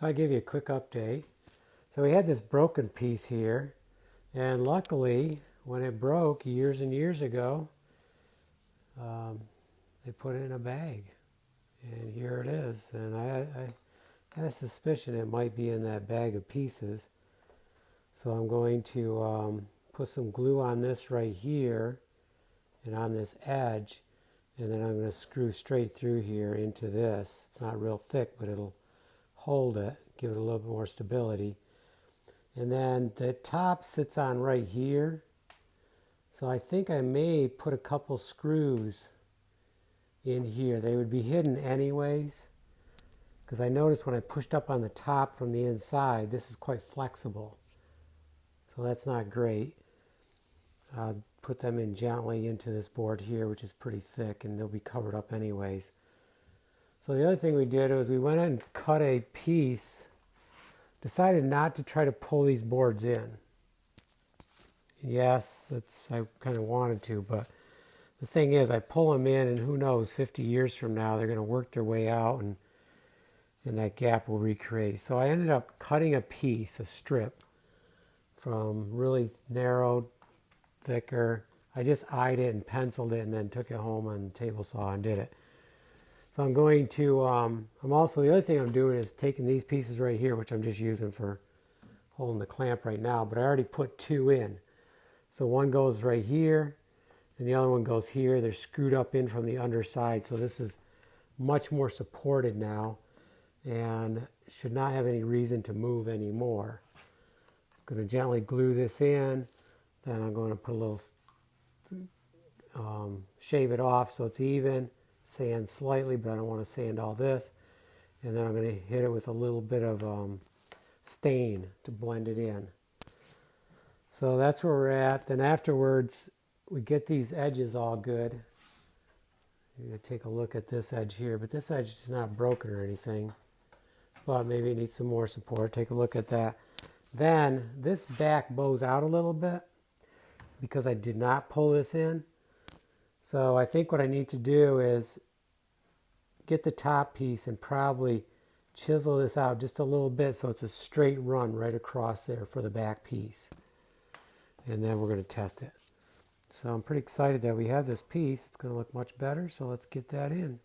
I'll give you a quick update. So we had this broken piece here, and luckily when it broke years and years ago, they put it in a bag, and here it is. And I had a suspicion it might be in that bag of pieces. So I'm going to put some glue on this right here and on this edge, and then I'm going to screw straight through here into this. It's not real thick, but it'll hold it, give it a little bit more stability. And then the top sits on right here. So I think I may put a couple screws in here. They would be hidden anyways, because I noticed when I pushed up on the top from the inside, this is quite flexible. So that's not great. I'll put them in gently into this board here, which is pretty thick, and they'll be covered up anyways. So the other thing we did was we went and cut a piece, decided not to try to pull these boards in. Yes, I kind of wanted to, but the thing is I pull them in, and who knows, 50 years from now they're going to work their way out, and that gap will recreate. So I ended up cutting a piece, a strip, from really narrow, thicker. I just eyed it and penciled it and then took it home on the table saw and did it. So I'm going to, the other thing I'm doing is taking these pieces right here, which I'm just using for holding the clamp right now, but I already put two in. So one goes right here, and the other one goes here. They're screwed up in from the underside, so this is much more supported now and should not have any reason to move anymore. I'm going to gently glue this in, then I'm going to put a little, shave it off so it's even, sand slightly, but I don't want to sand all this, and then I'm going to hit it with a little bit of stain to blend it in. So that's where we're at. Then afterwards, we get these edges all good. You're going to take a look at this edge here, but this edge is not broken or anything, but maybe it needs some more support. Take a look at that. Then this back bows out a little bit because I did not pull this in. So I think what I need to do is get the top piece and probably chisel this out just a little bit so it's a straight run right across there for the back piece. And then we're going to test it. So I'm pretty excited that we have this piece. It's going to look much better, so let's get that in.